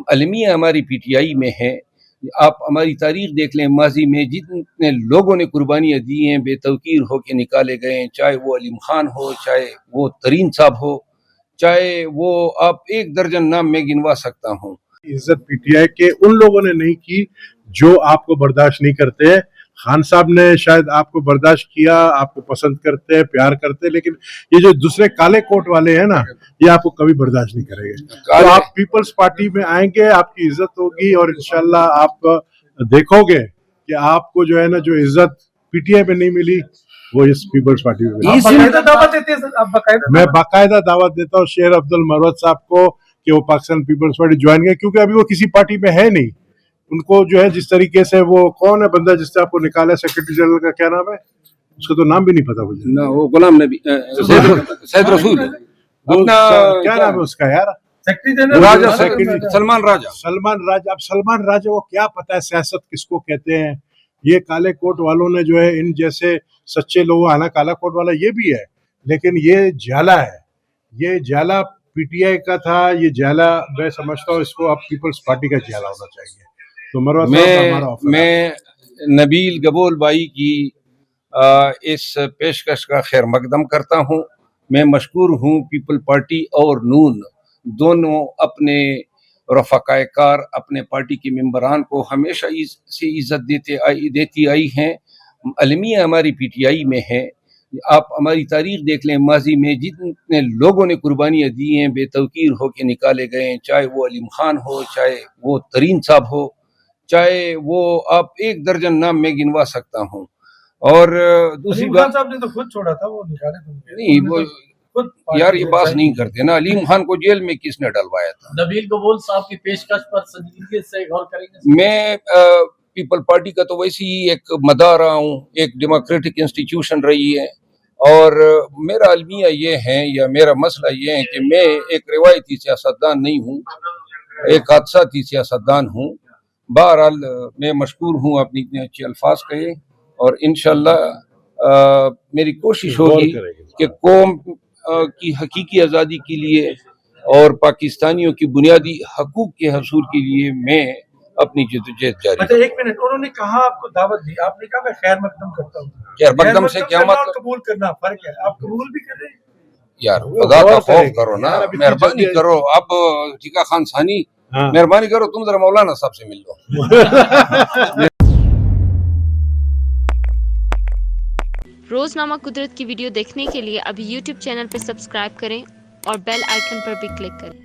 المیہ ہماری P T I میں ہے. آپ ہماری تاریخ دیکھ لیں، ماضی میں جتنے لوگوں نے قربانیاں دی ہیں بے توقیر ہو کے نکالے گئے ہیں، چاہے وہ علیم خان ہو، چاہے وہ ترین صاحب ہو، چاہے وہ آپ ایک درجن نام میں گنوا سکتا ہوں. عزت پی ٹی آئی کے ان لوگوں نے نہیں کی جو آپ کو برداشت نہیں کرتے. خان صاحب نے شاید آپ کو برداشت کیا، آپ کو پسند کرتے، پیار کرتے، لیکن یہ جو دوسرے کالے کوٹ والے ہیں نا، یہ آپ کو کبھی برداشت نہیں کریں گے. تو آپ پیپلز پارٹی میں آئیں گے، آپ کی عزت ہوگی، اور انشاءاللہ آپ دیکھو گے کہ آپ کو جو ہے نا جو عزت پی ٹی آئی میں نہیں ملی وہ اس پیپلز پارٹی میں ملی. میں باقاعدہ دعوت دیتا ہوں شیر عبد المروت صاحب کو کہ وہ پاکستان پیپلز پارٹی جوائن کریں، کیونکہ ابھی وہ کسی پارٹی میں ہے نہیں. ان کو جو ہے جس طریقے سے وہ کون ہے بندہ جس سے آپ کو نکالا سیکرٹری جنرل کا، کیا نام ہے اس کا؟ تو نام بھی نہیں پتا مجھے. نہ وہ غلام نبی سید رسول کیا نام ہے اس کا یار؟ سلمان راجہ. سلمان راجہ. اب سلمان راجہ کو کیا پتا ہے سیاست کس کو کہتے ہیں؟ یہ کالے کوٹ والوں نے جو ہے ان جیسے سچے لوگوں، آنا کالا کوٹ والا یہ بھی ہے، لیکن یہ جالا ہے. یہ جالا پی ٹی آئی کا تھا، یہ جالا میں سمجھتا ہوں اس کو اب پیپلز پارٹی کا جالا ہونا چاہیے. تو مروت صاحب ہمارا آفر. میں نبیل گبول بھائی کی اس پیشکش کا خیر مقدم کرتا ہوں. میں مشکور ہوں پیپل پارٹی اور نون دونوں اپنے رفقائے کار، اپنے پارٹی کے ممبران کو ہمیشہ سے عزت دیتی آئی ہیں. المیہ ہماری پی ٹی آئی میں ہے. آپ ہماری تاریخ دیکھ لیں، ماضی میں جتنے لوگوں نے قربانیاں دی ہیں بے توقیر ہو کے نکالے گئے ہیں، چاہے وہ علیم خان ہو، چاہے وہ ترین صاحب ہو، چاہے وہ آپ ایک درجن نام میں گنوا سکتا ہوں. اور دوسری بات صاحب نے تو خود چھوڑا تھا، وہ نکالے نہیں، وہ یار یہ بات نہیں کرتے نا. علیم خان کو جیل میں کس نے ڈلوایا تھا؟ نبیل گبول صاحب کی پیشکش پر سنجیدگی سے غور کریں گے. میں پیپل پارٹی کا تو ویسے ہی ایک مداح رہا ہوں، ایک ڈیموکریٹک انسٹیٹیوشن رہی ہے، اور میرا المیہ یہ ہے یا میرا مسئلہ یہ ہے کہ میں ایک روایتی سیاستدان نہیں ہوں، ایک حادثاتی سیاستدان ہوں. بہرحال میں مشکور ہوں آپ نے اتنے اچھے الفاظ کہے، اور انشاءاللہ میری کوشش ہوگی کہ قوم کی حقیقی آزادی کے لیے اور پاکستانیوں کی بنیادی حقوق کے حصول کے لیے میں اپنی جدوجہد جاری رکھوں. ایک منٹ، انہوں نے کہا آپ کو دعوت دی، آپ نے کہا میں خیر مقدم کرتا ہوں. خیر مقدم سے کیا مطلب؟ قبول کرنا فرق ہے. آپ قبول بھی کر رہے ہیں یار، خدا کا خوف کرو نا، مہربانی کرو. اب ٹھیکہ خان ثانی مہربانی کرو، تم ذرا مولانا صاحب سے مل لو. روزنامہ قدرت کی ویڈیو دیکھنے کے لیے ابھی یوٹیوب چینل پر سبسکرائب کریں اور بیل آئیکن پر بھی کلک کریں.